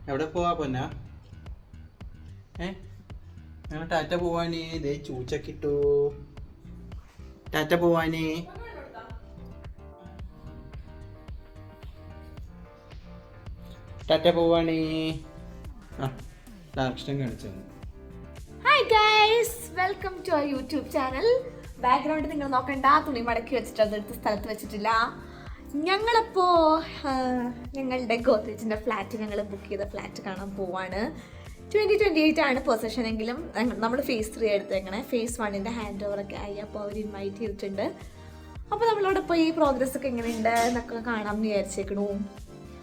എവിടെ പോവാ പൊന്ന? ഞങ്ങൾ ടാറ്റ പോവാനേ. ദേ ചൂച്ചക്കിട്ടു. ടാറ്റ പോവാനേ. ടാറ്റ പോവാനേ. ഡയറക്ഷൻ കാണിച്ചു. Hi guys, welcome to our YouTube channel. Background നിങ്ങൾ നോക്കണ്ട, തുണി മടക്കി വെച്ചിട്ട് അതെടുത്ത് സ്ഥലത്ത് വെച്ചിട്ടില്ല. ഞങ്ങളിപ്പോൾ ഞങ്ങളുടെ ഗോദ്രേജിൻ്റെ ഫ്ലാറ്റ്, ഞങ്ങൾ ബുക്ക് ചെയ്ത ഫ്ലാറ്റ് കാണാൻ പോവാണ്. 2028 ആണ് പൊസഷൻ എങ്കിലും നമ്മൾ ഫേസ് 3 എടുത്തേക്കണേ. ഫേസ് 1ൻ്റെ ഹാൻഡ് ഓവറൊക്കെ ആയി. അപ്പോൾ അവർ ഇൻവൈറ്റ് ചെയ്തിട്ടുണ്ട്. അപ്പോൾ നമ്മളവിടെ പോയി പ്രോഗ്രസ് ഒക്കെ എങ്ങനെയുണ്ട് എന്നൊക്കെ കാണാമെന്ന് വിചാരിച്ചേക്കണു.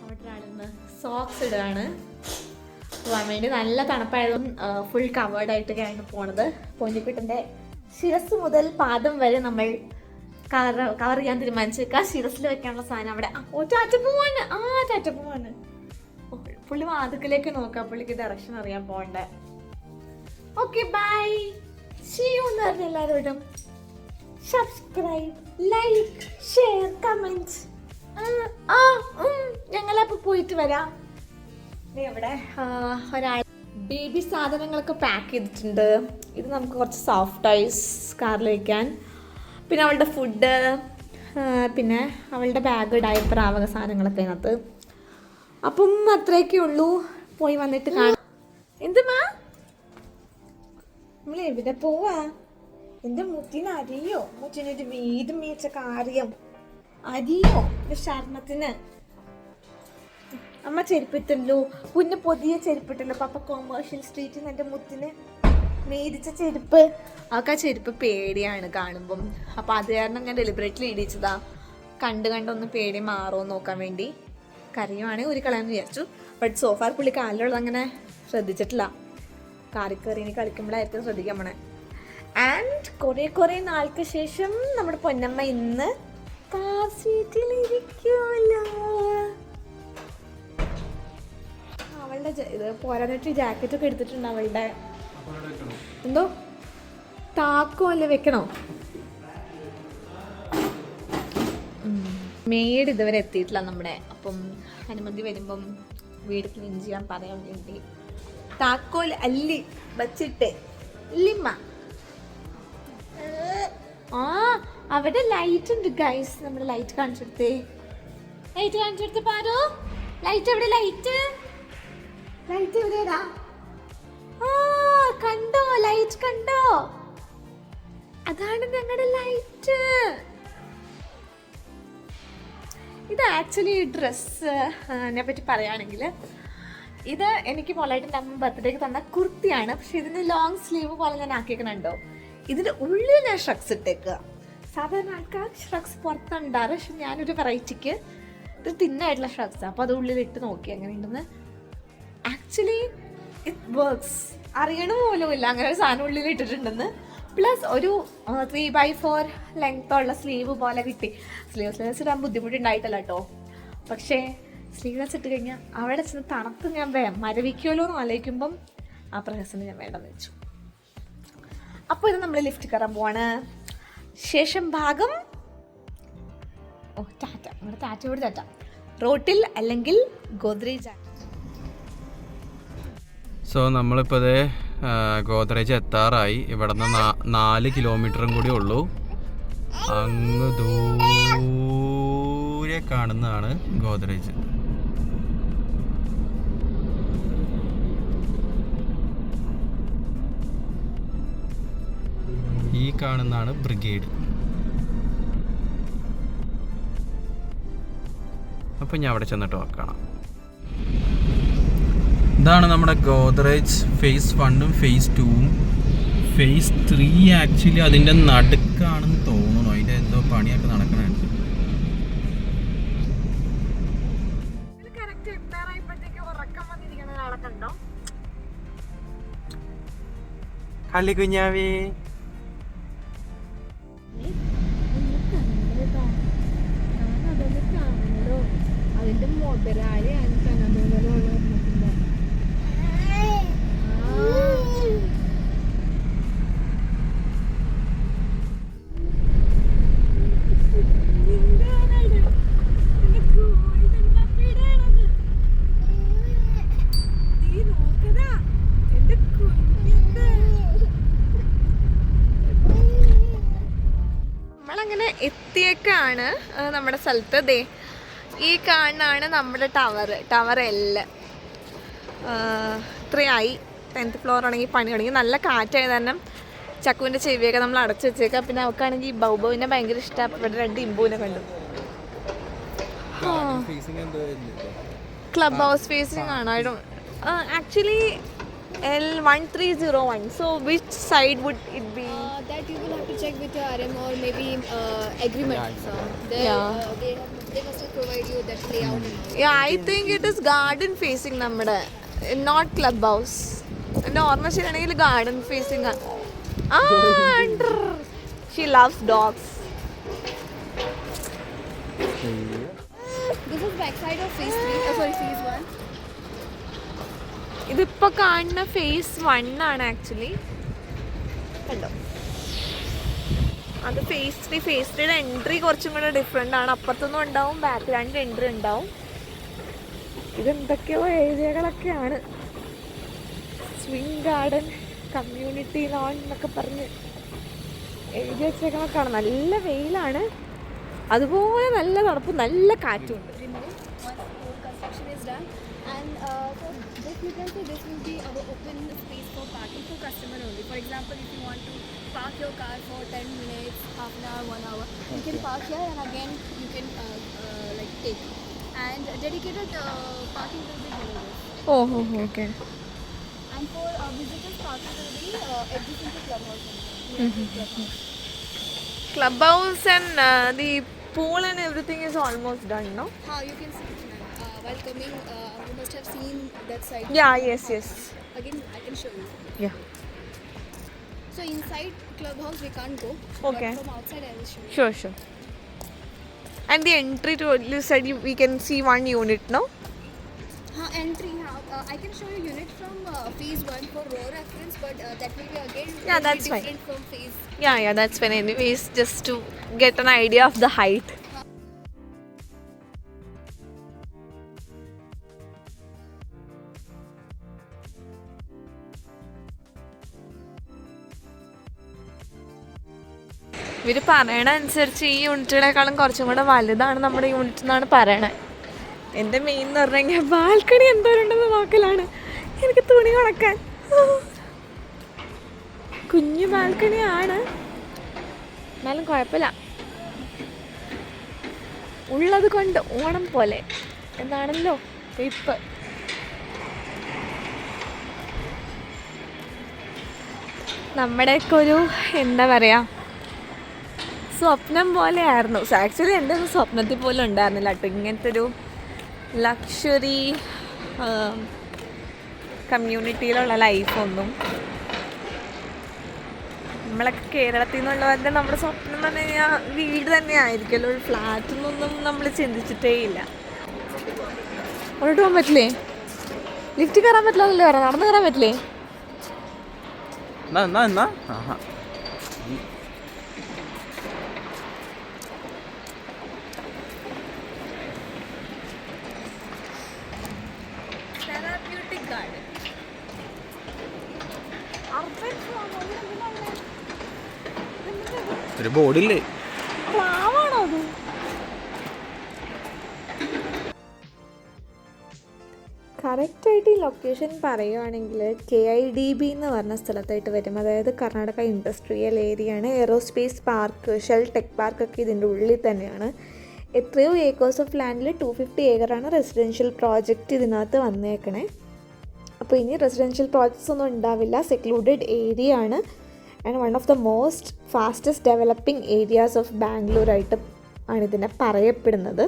അവിടെ ഒരാളിന്ന് സോക്സ് ഇടുകയാണ്. പോകാൻ വേണ്ടി നല്ല തണുപ്പായതും ഫുൾ കവേർഡായിട്ടൊക്കെയാണ് പോണത്. പൊന്നിക്കുട്ടൻ്റെ ശിരസ് മുതൽ പാദം വരെ നമ്മൾ കവർ ചെയ്യാൻ തീരുമാനിച്ചേക്കാം. ശിരസിൽ വെക്കാനുള്ള സാധനം അവിടെ. ടാറ്റ പോവാണ്. പുള്ളി വാതുക്കിലേക്ക് നോക്കാം, പുള്ളിക്ക് ഡയറക്ഷൻ അറിയാൻ പോകണ്ടേ. ഓക്കെ ബൈ, സീ യു എന്ന് പറഞ്ഞ എല്ലാവരോടും സബ്സ്ക്രൈബ്, ലൈക്ക്, ഷെയർ, കമന്റ്. ഞങ്ങളപ്പോൾ പോയിട്ട് വരാം. ഇവിടെ ഒരാൾ ബേബി സാധനങ്ങളൊക്കെ പാക്ക് ചെയ്തിട്ടുണ്ട്. ഇത് നമുക്ക് കുറച്ച് സോഫ്റ്റ് ടോയ്സ് കാറിൽ വയ്ക്കാൻ, പിന്നെ അവളുടെ ഫുഡ്, പിന്നെ അവളുടെ ബാഗ്, ഡയപ്പർ, ആവക സാധനങ്ങളൊക്കെ അതിനകത്ത്. അപ്പം അത്രയൊക്കെ ഉള്ളൂ. പോയി വന്നിട്ട് കാണാം. എന്തുമാ നമ്മൾ എവിടെ പോവാ? എൻ്റെ മുത്തിന് അരിയോ? മുറ്റിനൊരു വീട് മേച്ച കാര്യം അരിയോ? ശർമ്മത്തിന് അമ്മ ചെരുപ്പിട്ടല്ലോ, പിന്നെ പുതിയ ചെരുപ്പിട്ടല്ലോ. പപ്പ കൊമേഴ്ഷ്യൽ സ്ട്രീറ്റിൽ നിന്ന് എൻ്റെ മുത്തിന് മേടിച്ച ചെരുപ്പ്. അവൾക്ക് ആ ചെരുപ്പ് പേടിയാണ് കാണുമ്പം. അപ്പം അത് കാരണം ഞാൻ ഡെലിബറേറ്റ്ലി ഇടിച്ചതാ. കണ്ടൊന്ന് പേടി മാറുമോ നോക്കാൻ വേണ്ടി. കറിയുവാണെങ്കിൽ ഒരു കളയാന്ന് വിചാരിച്ചു. ബട്ട് സോഫാർ പുള്ളി കാലിലുള്ളത് അങ്ങനെ ശ്രദ്ധിച്ചിട്ടില്ല. കാറി കയറി ഇനി കളിക്കുമ്പോഴായിരിക്കും ശ്രദ്ധിക്കാൻ പോണേ. ആൻഡ് കുറേ നാൾക്ക് ശേഷം നമ്മുടെ പൊന്നമ്മ ഇന്ന് കാർ സീറ്റിലിരിക്കുമല്ലോ. അവളുടെ ഇത് പോരാനായിട്ട് ജാക്കറ്റൊക്കെ എടുത്തിട്ടുണ്ട്. അവളുടെ എന്തോ താക്കോല് വെക്കണോ? മെയ്ഡ് ഇതുവരെ എത്തിയിട്ടില്ല നമ്മുടെ. അപ്പം അനുമതി വരുമ്പം വീട് ക്ലീൻ ചെയ്യാൻ പറയാൻ വേണ്ടി താക്കോൽ അല്ലി വച്ചിട്ട് ഇല്ലിമ്മ. അവിടെ ലൈറ്റ് ഉണ്ട് ഗൈസ്. നമ്മുടെ ലൈറ്റ് കാണിച്ചെടുത്തേ. പാരോ, ലൈറ്റ് എവിടെ? ലൈറ്റ് എവിടെയാ? കണ്ടോ? ലൈറ്റ് കണ്ടോ? അതാണ് ഞങ്ങളുടെ ലൈറ്റ്. ഇത് ആക്ച്വലി ഡ്രസ്സിനെ പറ്റി പറയുകയാണെങ്കിൽ, ഇത് എനിക്ക് മോളായിട്ട് അമ്മ ബർത്ത്ഡേക്ക് തന്ന കുർത്തിയാണ്. പക്ഷെ ഇതിന് ലോങ് സ്ലീവ് പോലെ ഞാൻ ആക്കിയേക്കണുണ്ടോ. ഇതിൻ്റെ ഉള്ളിൽ ഞാൻ ഷ്രഗ്സ് ഇട്ടേക്കുക. സാധാരണ ആൾക്കാർ ഷ്രഗ്സ് പുറത്തുണ്ടാറ്. പക്ഷെ ഞാനൊരു വെറൈറ്റിക്ക് ഇത് തിന്നായിട്ടുള്ള ഷ്രഗ്സ്. അപ്പോൾ അത് ഉള്ളിലിട്ട് നോക്കി എങ്ങനെയുണ്ടെന്ന്. Actually it works. അറിയണ പോലുമില്ല അങ്ങനെ ഒരു സാധനം ഉള്ളിൽ ഇട്ടിട്ടുണ്ടെന്ന്. പ്ലസ് ഒരു 3x4 ലെങ്ത്തുള്ള സ്ലീവ് പോലെ കിട്ടി. സ്ലീവ്ലെസ് ഇടാൻ ബുദ്ധിമുട്ടുണ്ടായിട്ടല്ല കേട്ടോ. പക്ഷേ സ്ലീവ്ലെസ് ഇട്ട് കഴിഞ്ഞാൽ അവിടെ ചെന്ന് തണുത്ത് ഞാൻ മരവിക്കുമല്ലോ എന്ന് ആലോചിക്കുമ്പം ആ പ്രഹസനം ഞാൻ വേണ്ടെന്ന് വെച്ചു. അപ്പോൾ ഇത് നമ്മൾ ലിഫ്റ്റ് കയറാൻ പോവാണ്. ശേഷം ഭാഗം ടാറ്റ. നമ്മുടെ ടാറ്റയോട് ടാറ്റ. റോട്ടിൽ അല്ലെങ്കിൽ ഗോദ്രേജ്. സോ നമ്മളിപ്പോൾ ഗോദ്രേജ് എത്താറായി. ഇവിടെ നിന്ന് 4 കിലോമീറ്ററും കൂടി ഉള്ളൂ. അങ്ങ് ദൂരെ കാണുന്നതാണ് ഗോദ്രേജ്. ഈ കാണുന്നതാണ് ബ്രിഗേഡ്. അപ്പം ഞാൻ അവിടെ ചെന്നിട്ട് നോക്കണം. ഇതാണ് നമ്മുടെ ഗോദ്രേജ് ഫേസ് 1ഉം ഫേസ് 2ഉം. ഫേസ് 3 ആക്ച്വലി അതിൻ്റെ നടുക്കാണെന്ന് തോന്നുന്നു. അതിൻ്റെ എന്തോ പണിയൊക്കെ നടക്കണുണ്ട്. കളി കുഞ്ഞാവേ. അതിന്റെ മുതലാളിയാണ് കനതുകളുള്ള. ആണ് നമ്മുടെ സ്ഥലത്ത്. ദേ ഈ കാണാണ് നമ്മുടെ ടവർ എല്ല്. ഇത്രയായി 10th ഫ്ലോർ ആണെങ്കിൽ പണി തുടങ്ങി. നല്ല കാറ്റായ കാരണം ചക്കുവിൻ്റെ ചെവിയൊക്കെ നമ്മൾ അടച്ചു വെച്ചേക്കാം. പിന്നെ അവൾക്കാണെങ്കിൽ ഈ ബൗബവിനെ ഭയങ്കര ഇഷ്ടമാണ്. ഇവിടെ 2 ഇമ്പൂനെ കണ്ടു. ക്ലബ് ഹൗസ് ഫേസിങ് ആണ്. I don't actually L1301. So which side would it be? That you will have to check with your RM or maybe agreement. So they must have provide you that layout and all. Yeah, I think it is garden facing നമ്മുടെ, not club house. എൻ്റെ ഓർമ്മ ശരിയാണെങ്കിൽ garden facing ആണ്. She loves dogs. This is backside of phase 3. Sorry, phase 1. ഇതിപ്പോൾ കാണുന്ന phase 1 ആണ് actually. കണ്ടോ, അത് phase 3. phase 3യുടെ എൻട്രി കുറച്ചും കൂടെ ഡിഫറെൻ്റ് ആണ്. അപ്പുറത്തൊന്നും ഉണ്ടാവും, ബാക്കിൽ 2 എൻട്രി ഉണ്ടാവും. ഇതെന്തൊക്കെയോ ഏരിയകളൊക്കെയാണ്. സ്വിംഗ് ഗാർഡൻ, കമ്മ്യൂണിറ്റി ലോൺ എന്നൊക്കെ പറഞ്ഞ് എഴുതി വെച്ചേക്കണൊക്കെയാണ്. നല്ല വെയിലാണ്, അതുപോലെ നല്ല തണുപ്പും നല്ല കാറ്റുമുണ്ട്. Once whole construction is done, and so this you can say this will be our open space for parking for customer only. For example, if you want to park your car for 10 minutes, half an hour, 1 hour, you can park here and again you can like take. And dedicated parking will be below this. Oh, okay. And for visitors, parking will be adjacent to clubhouse. Clubhouse and the pool and everything is almost done, no? You can see while coming, you must have seen that side. Yeah, yes. Again, I can show you. Yeah. So inside clubhouse we can't go. Okay. But from outside I will show you. Sure. And the entry to, you said we can see 1 unit, no? Entry, I can show you unit from phase 1 for raw reference, but that will be again that's different fine. from phase. Yeah, that's fine. Anyways, just to get an idea of the height. ഇവർ പറയണ അനുസരിച്ച് ഈ യൂണിറ്റുകളെക്കാളും കുറച്ചും കൂടെ വലുതാണ് നമ്മുടെ unit എന്നാണ് പറയണേ. എൻ്റെ മെയിൻ എന്ന് പറഞ്ഞു കഴിഞ്ഞാൽ ബാൽക്കണി എന്തോരുണ്ടെന്ന് നോക്കലാണ്. എനിക്ക് തുണി ഉണക്കാൻ കുഞ്ഞു ബാൽക്കണിയാണ്, എന്നാലും കുഴപ്പമില്ല. ഉള്ളത് കൊണ്ട് ഓണം പോലെ എന്നാണല്ലോ ഇപ്പം. നമ്മുടെയൊക്കെ ഒരു എന്താ പറയുക, സ്വപ്നം പോലെയായിരുന്നു. ആക്ച്വലി എൻ്റെ ഒന്നും സ്വപ്നത്തിൽ പോലും ഉണ്ടായിരുന്നില്ല കേട്ടോ ഇങ്ങനത്തെ ഒരു ലക്ഷറി കമ്മ്യൂണിറ്റിയിലുള്ള ലൈഫൊന്നും. നമ്മളൊക്കെ കേരളത്തിൽ നിന്നുള്ളവരുടെ നമ്മുടെ സ്വപ്നം എന്ന് പറഞ്ഞു കഴിഞ്ഞാൽ വീട് തന്നെ ആയിരിക്കുമല്ലോ, ഒരു ഫ്ലാറ്റിന്നൊന്നും നമ്മൾ ചിന്തിച്ചിട്ടേ ഇല്ല. അങ്ങോട്ട് പോകാൻ പറ്റില്ലേ? ലിഫ്റ്റ് കയറാൻ പറ്റില്ലെന്നല്ലേ പറയാം, നടന്ന് കയറാൻ പറ്റില്ലേ? ഒരു ബോർഡില്ലേ? പ്ലാവാണോ അത്? കറക്റ്റായിട്ട് ഈ ലൊക്കേഷൻ പറയുകയാണെങ്കിൽ KIDB എന്ന് പറഞ്ഞ സ്ഥലത്തായിട്ട് വരും. അതായത് കർണാടക ഇൻഡസ്ട്രിയൽ ഏരിയയാണ്. എയറോസ്പേസ് പാർക്ക്, ഷെൽ ടെക് പാർക്കൊക്കെ ഇതിൻ്റെ ഉള്ളിൽ തന്നെയാണ്. എത്രയോ ഏക്കേഴ്സ് ഓഫ് ലാൻഡിൽ 250 ഏക്കറാണ് റെസിഡൻഷ്യൽ പ്രോജക്റ്റ് ഇതിനകത്ത് വന്നേക്കണേ. അപ്പോൾ ഇനി റെസിഡൻഷ്യൽ പ്രോജക്ട്സ് ഒന്നും ഉണ്ടാവില്ല, സെക്ലൂഡഡ് ഏരിയ ആണ്. And one of the most fastest developing areas of ബാംഗ്ലൂരായിട്ട് ആണ് ഇതിനെ പറയപ്പെടുന്നത്.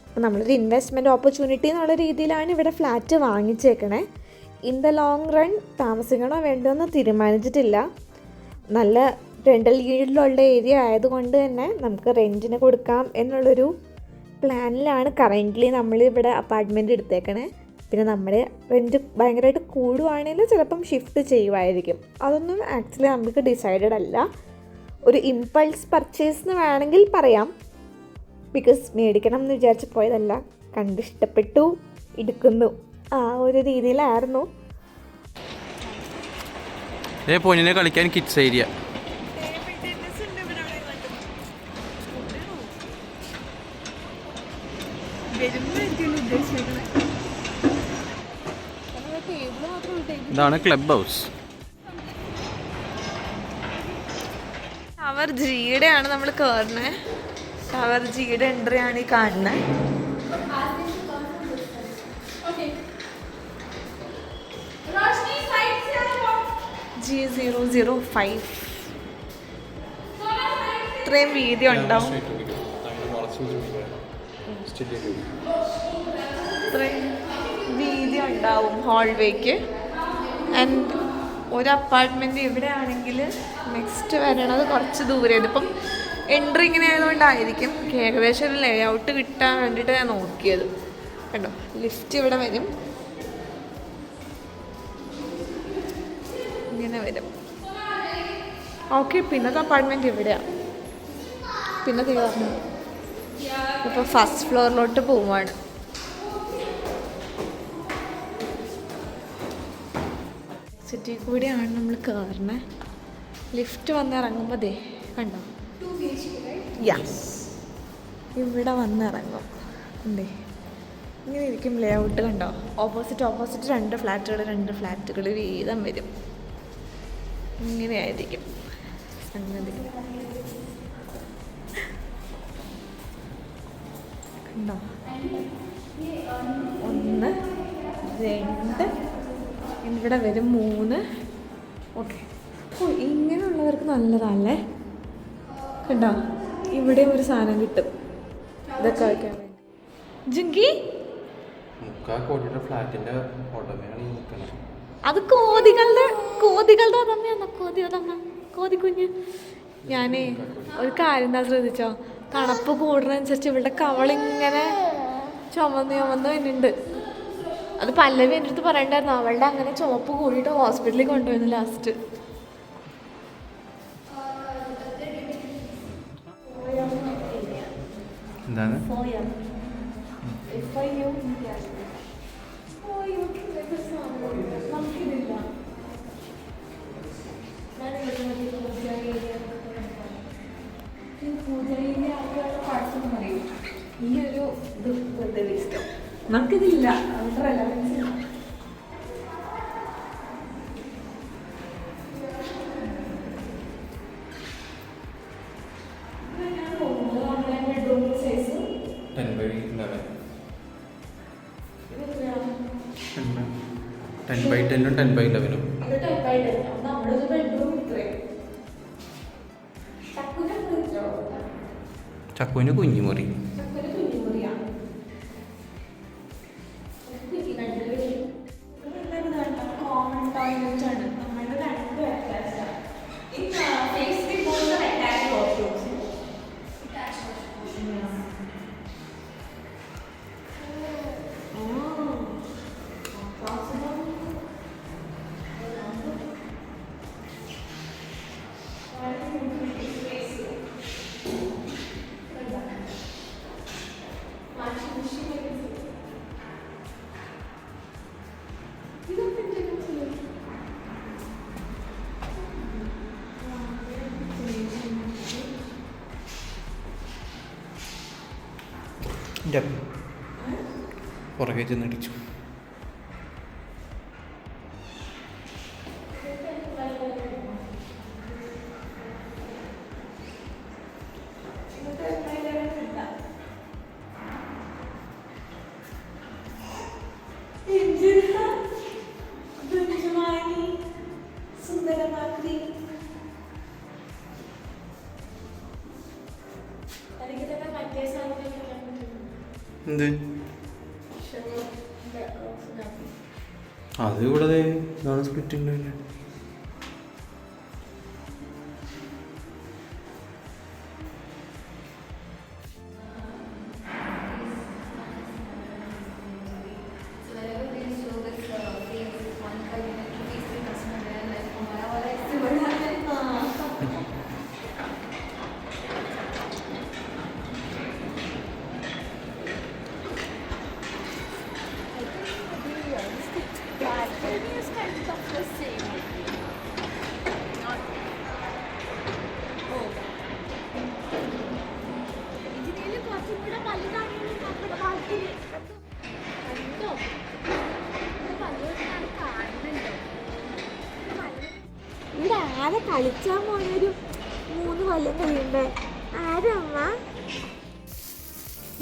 അപ്പോൾ നമ്മളൊരു ഇൻവെസ്റ്റ്മെൻറ്റ് ഓപ്പർച്യൂണിറ്റി എന്നുള്ള രീതിയിലാണ് ഇവിടെ ഫ്ലാറ്റ് വാങ്ങിച്ചേക്കണേ. ഇൻ ദ ലോങ് റൺ താമസിക്കണോ വേണ്ടോ എന്ന് തീരുമാനിച്ചിട്ടില്ല. നല്ല റെൻ്റൽ ഈൽഡിലുള്ള ഏരിയ ആയതുകൊണ്ട് തന്നെ നമുക്ക് റെൻറ്റിന് കൊടുക്കാം എന്നുള്ളൊരു പ്ലാനിലാണ് കറൻ്റ്ലി നമ്മളിവിടെ അപ്പാർട്ട്മെൻറ്റ് എടുത്തേക്കണേ. പിന്നെ നമ്മുടെ റെൻറ്റ് ഭയങ്കരമായിട്ട് കൂടുവാണെങ്കിൽ ചിലപ്പം ഷിഫ്റ്റ് ചെയ്യുമായിരിക്കും. അതൊന്നും ആക്ച്വലി നമുക്ക് ഡിസൈഡഡ് അല്ല. ഒരു ഇമ്പൾസ് പർച്ചേസ് എന്ന് വേണമെങ്കിൽ പറയാം. ബിക്കോസ് മേടിക്കണം എന്ന് വിചാരിച്ച് പോയതല്ല, കണ്ടിഷ്ടപ്പെട്ടു എടുക്കുന്നു, ആ ഒരു രീതിയിലായിരുന്നു. പൊന്നിനെ കളിക്കാൻ കിഡ്സ് ഏരിയ. ഇതാണ് ക്ലബ് ഹൗസ്. ഷവർ ജിയുടെ ആണ് നമ്മൾ കയറുന്നത്. ഷവർ ജിയുടെ എൻട്രി ആണ് ഈ കാണുന്നത്. G005 ഇത്രയും വീതി ഉണ്ടാവും. ഇത്രയും വീതി ഉണ്ടാവും ഹോൾവേക്ക്. ആൻഡ് ഒരു അപ്പാർട്ട്മെൻറ്റ് ഇവിടെ ആണെങ്കിൽ നെക്സ്റ്റ് വരണത് കുറച്ച് ദൂരെ. ഇതിപ്പം എൻട്രി ഇങ്ങനെ ആയതുകൊണ്ടായിരിക്കും ഏകദേശം ഒരു ലേ ഔട്ട് കിട്ടാൻ വേണ്ടിയിട്ട് ഞാൻ നോക്കിയത്. കണ്ടോ, ലിഫ്റ്റ് ഇവിടെ വരും, ഇങ്ങനെ വരും. ഓക്കെ, പിന്നത്തെ അപ്പാർട്ട്മെൻറ്റ് ഇവിടെയാണ്. പിന്നെ തീർന്നു. ഇപ്പോൾ ഫസ്റ്റ് ഫ്ലോറിലോട്ട് പോവാണ്. സിറ്റി കൂടിയാണ് നമ്മൾ കയറുന്നത്. ലിഫ്റ്റ് വന്നിറങ്ങുമ്പോൾ ദേ കണ്ടോ, യെസ്, ഇവിടെ വന്നിറങ്ങും. എന്തേ ഇങ്ങനെ ഇരിക്കും ലേ ഔട്ട്. കണ്ടോ, ഓപ്പോസിറ്റ് രണ്ട് ഫ്ലാറ്റുകൾ വീതം വരും. ഇങ്ങനെയായിരിക്കും സംഗതി. കണ്ടോ, 1 2 ഇവിടെ വരും 3. ഓക്കെ, ഓ ഇങ്ങനെയുള്ളവർക്ക് നല്ലതാണല്ലേ. കണ്ടോ, ഇവിടെയും ഒരു സാധനം കിട്ടും ഇതൊക്കെ വയ്ക്കാൻ വേണ്ടി. ജിങ്കി അത് കോതികളുടെ അതമ്മ കോതിക്കുഞ്ഞ്. ഞാനേ ഒരു കാര്യം എന്താ ശ്രദ്ധിച്ചോ, തണുപ്പ് കൂടുന്നതനുസരിച്ച് ഇവളുടെ കവളിങ്ങനെ ചുമന്ന് വരുന്നുണ്ട്. അത് പല്ലവി എൻ്റെ അടുത്ത് പറയണ്ടായിരുന്നു, അവളുടെ അങ്ങനെ ചുമപ്പ് കൂടിയിട്ട് ഹോസ്പിറ്റലിൽ കൊണ്ടുവന്നു ലാസ്റ്റ്. എന്താണ് ഈ ഒരു ഇത് നമുക്കിതില്ല, അവരുടെ റെലവൻസ് ഇല്ല. ചക്കുവിന് കുഞ്ഞുമുറി. പുറകെ ചെന്നടിച്ചു. എന്ത് അത് ഇവിടെ സ്പ്ലിറ്റ് ഉണ്ടല്ലേ. Maybe it's kind of the same. ആരെ കളിച്ചാൽ പോണൊരു 3 കൊല്ലം കഴിയുമ്പേ ആരമ്മ?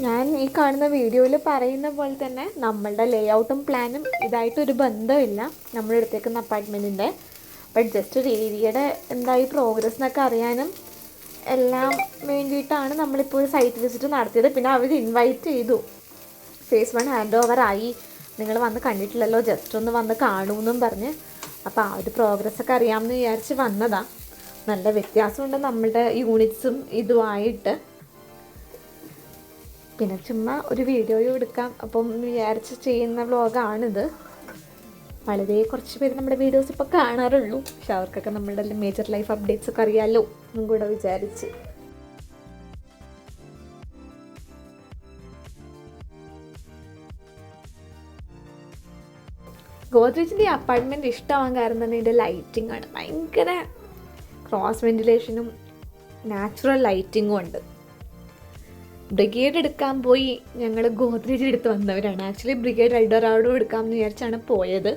ഞാൻ ഈ കാണുന്ന വീഡിയോയിൽ പറയുന്ന പോലെ തന്നെ നമ്മളുടെ ലേ ഔട്ടും പ്ലാനും ഇതായിട്ടൊരു ബന്ധമില്ല നമ്മൾ എടുത്തേക്കുന്ന അപ്പാർട്ട്മെൻറ്റിൻ്റെ. ബട്ട് ജസ്റ്റ് ഒരു ഏരിയയുടെ എന്തായി പ്രോഗ്രസ് എന്നൊക്കെ അറിയാനും എല്ലാം വേണ്ടിയിട്ടാണ് നമ്മളിപ്പോൾ ഒരു സൈറ്റ് വിസിറ്റ് നടത്തിയത്. പിന്നെ അവർ ഇൻവൈറ്റ് ചെയ്തു, phase 1 ഹാൻഡ് ഓവർ ആയി, നിങ്ങൾ വന്ന് കണ്ടിട്ടില്ലല്ലോ, ജസ്റ്റ് ഒന്ന് വന്ന് കാണൂന്നും പറഞ്ഞ്. അപ്പോൾ ആ ഒരു പ്രോഗ്രസ്സൊക്കെ അറിയാമെന്ന് വിചാരിച്ച് വന്നതാണ്. നല്ല വ്യത്യാസമുണ്ട് നമ്മളുടെ യൂണിറ്റ്സും ഇതുമായിട്ട്. പിന്നെ ചുമ്മാ ഒരു വീഡിയോയും എടുക്കാം അപ്പം വിചാരിച്ച് ചെയ്യുന്ന വ്ലോഗാണിത്. വളരെ കുറച്ച് പേര് നമ്മുടെ വീഡിയോസ് ഇപ്പോൾ കാണാറുള്ളൂ, പക്ഷെ അവർക്കൊക്കെ നമ്മളുടെ മേജർ ലൈഫ് അപ്ഡേറ്റ്സ് ഒക്കെ അറിയാമല്ലോ എന്നും കൂടെ വിചാരിച്ച്. ഗോദ്രേജിൻ്റെ ഈ അപ്പാർട്ട്മെൻറ്റ് ഇഷ്ടമാകാൻ കാരണം തന്നെ ഇതിൻ്റെ ലൈറ്റിംഗ് ആണ്. ഭയങ്കര ക്രോസ് വെൻറ്റിലേഷനും നാച്ചുറൽ ലൈറ്റിങ്ങും ഉണ്ട്. ബ്രിഗേഡ് എടുക്കാൻ പോയി ഞങ്ങൾ ഗോദ്രേജ് എടുത്ത് വന്നവരാണ്. ആക്ച്വലി ബ്രിഗേഡ് എൽഡോറാഡോ എടുക്കാമെന്ന് വിചാരിച്ചാണ് പോയത്,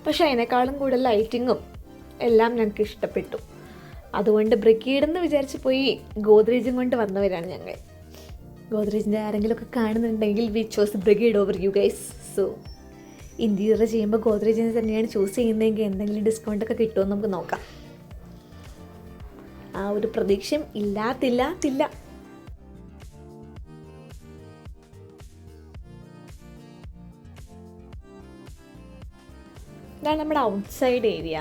പക്ഷേ അതിനേക്കാളും കൂടുതൽ ലൈറ്റിങ്ങും എല്ലാം ഞങ്ങൾക്ക് ഇഷ്ടപ്പെട്ടു. അതുകൊണ്ട് ബ്രിഗേഡെന്ന് വിചാരിച്ച് പോയി ഗോദ്രേജും കൊണ്ട് വന്നവരാണ് ഞങ്ങൾ. ഗോദ്രേജിൻ്റെ ആരെങ്കിലുമൊക്കെ കാണുന്നുണ്ടെങ്കിൽ we chose Brigade over you guys. So interior ചെയ്യുമ്പോൾ ഗോദ്രേജിനെ തന്നെയാണ് ചൂസ് ചെയ്യുന്നതെങ്കിൽ എന്തെങ്കിലും ഡിസ്കൗണ്ടൊക്കെ കിട്ടുമെന്ന് നമുക്ക് നോക്കാം. ആ ഒരു പ്രതീക്ഷയും ഇല്ലാത്തില്ല. ഇതാണ് നമ്മുടെ ഔട്ട്സൈഡ് ഏരിയ.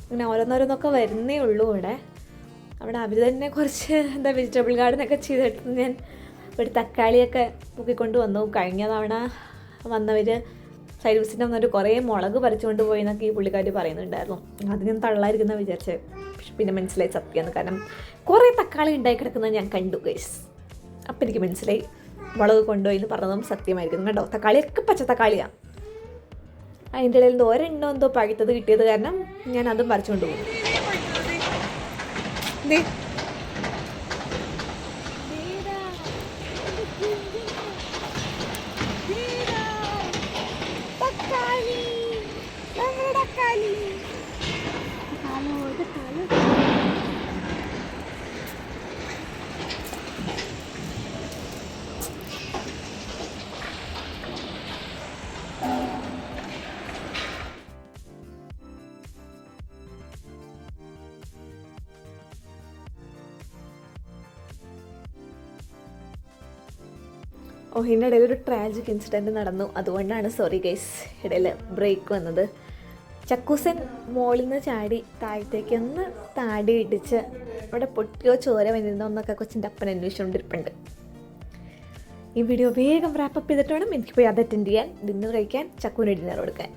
ഇങ്ങനെ ഓരോന്നോരോന്നൊക്കെ വരുന്നേ ഉള്ളൂ ഇവിടെ. അവിടെ അവർ തന്നെ കുറച്ച് വെജിറ്റബിൾ ഗാർഡനൊക്കെ ചെയ്തിട്ട് ഞാൻ ഒരു തക്കാളിയൊക്കെ പൊക്കിക്കൊണ്ട് വന്നു. കഴിഞ്ഞ തവണ വന്നവർ സൈഡ് വിസിറ്റ് വന്നവർ കുറേ മുളക് പറിച്ചുകൊണ്ട് പോയി എന്നൊക്കെ ഈ പുള്ളിക്കാർ പറയുന്നുണ്ടായിരുന്നു. അത് ഞാൻ തള്ളായിരിക്കുന്ന വിചാരിച്ചത്, പക്ഷെ പിന്നെ മനസ്സിലായി സത്യമാണ്. കാരണം കുറേ തക്കാളി ഉണ്ടായി കിടക്കുന്നത് ഞാൻ കണ്ടു ഗൈസ്. അപ്പം എനിക്ക് മനസ്സിലായി മുളക് കൊണ്ടുപോയി എന്ന് പറഞ്ഞതും സത്യമായിരിക്കും. കണ്ടോ, തക്കാളിയൊക്കെ പച്ച തക്കാളിയാണ്. അതിൻ്റെ ഇടയിൽ നിന്ന് ഒരെണ്ണോ എന്തോ പഴുത്തത് കിട്ടിയത് കാരണം ഞാൻ അതും പറിച്ചുകൊണ്ട് പോകും. ഇതിൻ്റെ ഇടയിൽ ഒരു ട്രാജിക് ഇൻസിഡൻറ്റ് നടന്നു, അതുകൊണ്ടാണ് സോറി ഗൈസ് ഇടയിൽ ബ്രേക്ക് വന്നത്. ചക്കൂസൻ മോളിൽ നിന്ന് ചാടി താഴത്തേക്ക് ഒന്ന് താടി ഇടിച്ച് അവിടെ പൊട്ടിയോ ചോര വന്നിരുന്നോ എന്നൊക്കെ കൊച്ചിൻ്റെ അപ്പൻ അന്വേഷിച്ചുകൊണ്ടിരിപ്പുണ്ട്. ഈ വീഡിയോ വേഗം റാപ്പപ്പ് ചെയ്തിട്ട് വേണം എനിക്ക് പോയി അത് അറ്റൻഡ് ചെയ്യാൻ, ഡിന്നർ കഴിക്കാൻ, ചക്കൂന് ഡിന്നർ കൊടുക്കാൻ.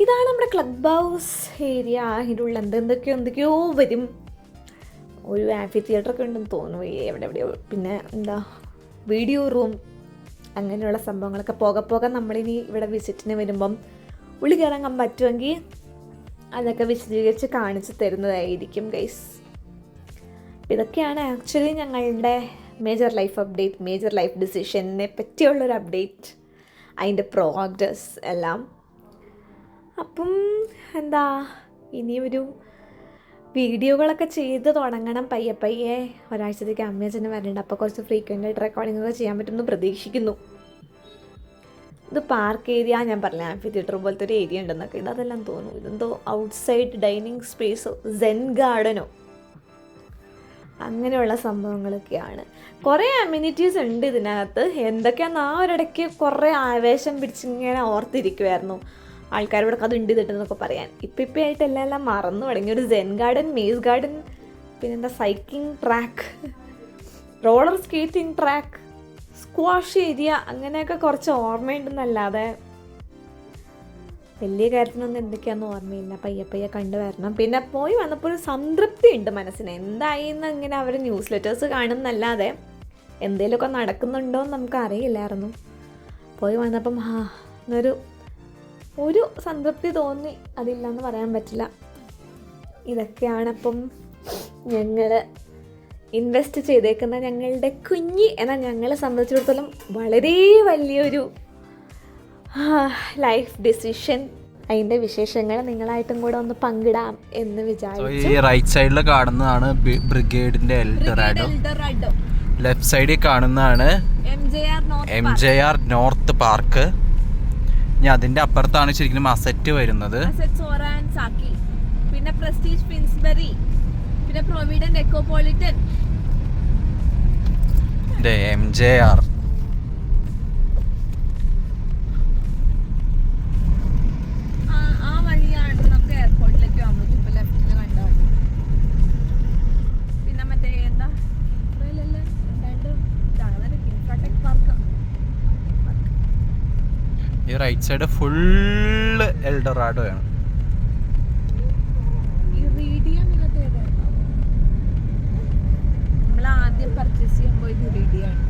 ഇതാണ് നമ്മുടെ ക്ലബ് ഹൗസ് ഏരിയ. അതിൻ്റെ ഉള്ളിൽ എന്തൊക്കെയോ വരും. ഒരു ആംഫി തിയേറ്ററൊക്കെ ഉണ്ടെന്ന് തോന്നുന്നു എവിടെയോ. പിന്നെ വീഡിയോ റൂം, അങ്ങനെയുള്ള സംഭവങ്ങളൊക്കെ പോകെ നമ്മളിനി ഇവിടെ വിസിറ്റിന് വരുമ്പം ഉള്ളിൽ കയറാൻ പറ്റുമെങ്കിൽ അതൊക്കെ വിശദീകരിച്ച് കാണിച്ച് തരുന്നതായിരിക്കും ഗൈസ്. ഇതൊക്കെയാണ് ആക്ച്വലി ഞങ്ങളുടെ major life update, major life ഡിസിഷനെ പറ്റിയുള്ളൊരു അപ്ഡേറ്റ്, അതിൻ്റെ പ്രോഗ്രസ് എല്ലാം. അപ്പം ഇനിയൊരു വീഡിയോകളൊക്കെ ചെയ്ത് തുടങ്ങണം പയ്യെ. ഒരാഴ്ചത്തേക്ക് അമ്മയച്ഛന് വരണ്ട, അപ്പോൾ കുറച്ച് ഫ്രീക്വൻ്റായിട്ട് റെക്കോർഡിങ്ങൊക്കെ ചെയ്യാൻ പറ്റുമെന്ന് പ്രതീക്ഷിക്കുന്നു. ഇത് പാർക്ക് ഏരിയ, ഞാൻ പറഞ്ഞ ആംഫി തിയേറ്റർ പോലത്തെ ഒരു ഏരിയ ഉണ്ടെന്നൊക്കെ. അതെല്ലാം തോന്നുന്നു ഇതെന്തോ ഔട്ട്സൈഡ് ഡൈനിങ് സ്പേസോ സെൻ ഗാർഡനോ അങ്ങനെയുള്ള സംഭവങ്ങളൊക്കെയാണ്. കുറേ അമ്യൂണിറ്റീസ് ഉണ്ട് ഇതിനകത്ത്. എന്തൊക്കെയാണെന്ന് ആ ഒരിടയ്ക്ക് കുറേ ആവേശം പിടിച്ചിങ്ങനെ ഓർത്തിരിക്കുമായിരുന്നു ആൾക്കാരോടൊക്കെ അത് ഉണ്ട് ഇതിട്ടെന്നൊക്കെ പറയാൻ. ഇപ്പം ആയിട്ട് എല്ലാം മറന്നു തുടങ്ങി. ഒരു സെൻ ഗാർഡൻ, മേസ് ഗാർഡൻ, പിന്നെന്താ cycling track, roller skating track, squash area, അങ്ങനെയൊക്കെ കുറച്ച് ഓർമ്മയുണ്ടെന്നല്ലാതെ വലിയ കാര്യത്തിനൊന്നും എന്തൊക്കെയാണെന്ന് ഓർമ്മയില്ല. പയ്യെ കണ്ടുവരണം. പിന്നെ പോയി വന്നപ്പോൾ ഒരു സംതൃപ്തി ഉണ്ട് മനസ്സിന്. എന്തായിന്ന് ഇങ്ങനെ അവർ ന്യൂസ് ലെറ്റേഴ്സ് കാണുന്നല്ലാതെ എന്തെങ്കിലുമൊക്കെ നടക്കുന്നുണ്ടോ എന്ന് നമുക്ക് അറിയില്ലായിരുന്നു. പോയി വന്നപ്പം ഒരു സംതൃപ്തി തോന്നി, അതില്ലെന്ന് പറയാൻ പറ്റില്ല. ഇതൊക്കെയാണപ്പം ഞങ്ങൾ ഇൻവെസ്റ്റ് ചെയ്തേക്കുന്ന ഞങ്ങളുടെ കുഞ്ഞി എന്നാൽ ഞങ്ങളെ സംബന്ധിച്ചിടത്തോളം വളരെ വലിയൊരു ലൈഫ് ഡിസിഷൻ. അതിൻ്റെ വിശേഷങ്ങൾ നിങ്ങളായിട്ടും കൂടെ ഒന്ന് പങ്കിടാം എന്ന് വിചാരിച്ചു. ഈ റൈറ്റ് സൈഡിൽ കാണുന്നതാണ് ബ്രിഗേഡിന്റെ എൽഡറാഡോ, ലെഫ്റ്റ് സൈഡിൽ കാണുന്നതാണ് MJR നോർത്ത് പാർക്ക്. ഇനി അതിന്റെ അപ്പുറത്താണ് ശരിക്കും അസറ്റ് വരുന്നത്. പിന്നെ പ്രസ്റ്റീജ് ഫിൻസ്ബറി, പിന്നെ പ്രൊവിഡന്റ് എക്കോപോളിറ്റൻ, MJR. ആ വഴിയാണ് നമുക്ക് എയർപോർട്ടിലേക്ക് പോകുമ്പോൾ ഇപ്പൊ ലെഫ്റ്റിൽ കണ്ട വഴി. പിന്നെ മറ്റേ എന്താ ഈ റൈറ്റ് സൈഡ് ഫുള്ള് എൽഡറാഡോ ആണ്. നമ്മൾ ആദ്യം പർച്ചേസ് ചെയ്യുമ്പോൾ ഇത് റീഡിയാണ്.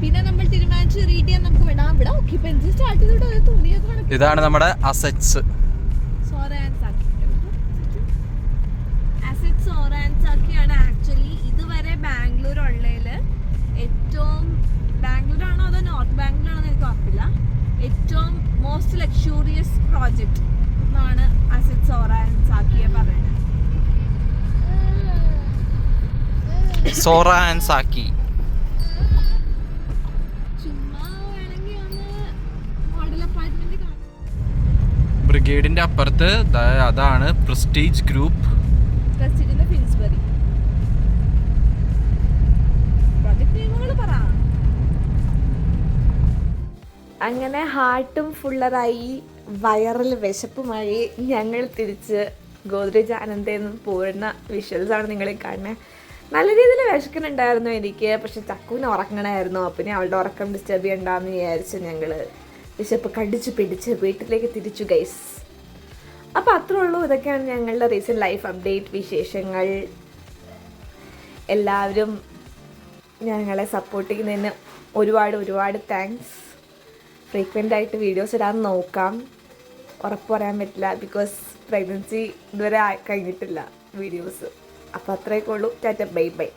പിന്നെ നമ്മൾ തീരുമാനിച്ചു റീഡിയാൻ നമുക്ക് വിടാം. ഇവിടെ ഓക്യുപ്പൻസി സ്റ്റാർട്ട് ചെയ്തിട്ട് തുണിയൊക്കെ. ഇതാണ് നമ്മുടെ അസറ്റ്സ്. ആണ് ആക്ച്വലി ഇതുവരെ ബാംഗ്ലൂർ ഉള്ളതില് ഏറ്റവും, ബാംഗ്ലൂരാണോ അതോ നോർത്ത് ബാംഗ്ലൂരാണോ എനിക്ക് ഉറപ്പില്ല, ഏറ്റവും മോസ്റ്റ് ലക്ഷൂറിയസ് പ്രോജക്റ്റ് എന്നാണ് അസറ്റ് സോറാൻസാക്കിയെ പറയുന്നത്. സോറാൻസാക്കി ചുമ്മാ വേണമെങ്കിൽ ഒന്ന് മോഡൽ അപ്പാർട്ട്മെന്റ് കാണാം. ബ്രിഗേഡിന്റെ അപ്പുറത്ത് അതാണ് പ്രസ്റ്റീജ് ഗ്രൂപ്പ്, പ്രസ്റ്റീജിന്റെ ഫിൻസ്ബറി. പ്രോജക്റ്റ് നെയിമുകൾ പറ. അങ്ങനെ ഹാർട്ടും ഫുള്ളറായി വയറിൽ വിശപ്പുമായി ഞങ്ങൾ തിരിച്ച് ഗോദ്രേജ് ആനന്ദയിൽ നിന്ന് പോരുന്ന വിഷ്വൽസാണ് നിങ്ങളെ കാണുന്നത്. നല്ല രീതിയിൽ വിശക്കുന്നുണ്ടായിരുന്നു എനിക്ക്, പക്ഷെ ചക്കുവിന് ഉറങ്ങണമായിരുന്നു. അപ്പം അവളുടെ ഉറക്കം ഡിസ്റ്റർബ് ചെയ്യണ്ടെന്ന് വിചാരിച്ച് ഞങ്ങൾ വിശപ്പ് കടിച്ചു പിടിച്ച് വീട്ടിലേക്ക് തിരിച്ചു ഗൈസ്. അപ്പോൾ അത്രേ ഉള്ളൂ. ഇതൊക്കെയാണ് ഞങ്ങളുടെ റീസെൻറ്റ് ലൈഫ് അപ്ഡേറ്റ് വിശേഷങ്ങൾ. എല്ലാവരും ഞങ്ങളെ സപ്പോർട്ട് ചെയ്യുന്നതിന് ഒരുപാട് താങ്ക്സ്. ഫ്രീക്വൻ്റ് ആയിട്ട് വീഡിയോസ് ഇടാൻ നോക്കാം. ഉറപ്പ് പറയാൻ പറ്റില്ല, ബിക്കോസ് പ്രഗ്നൻസി ഇതുവരെ കഴിഞ്ഞിട്ടില്ല വീഡിയോസ്. അപ്പോൾ അത്രയൊക്കെ ഉള്ളൂ. Tata, bye bye.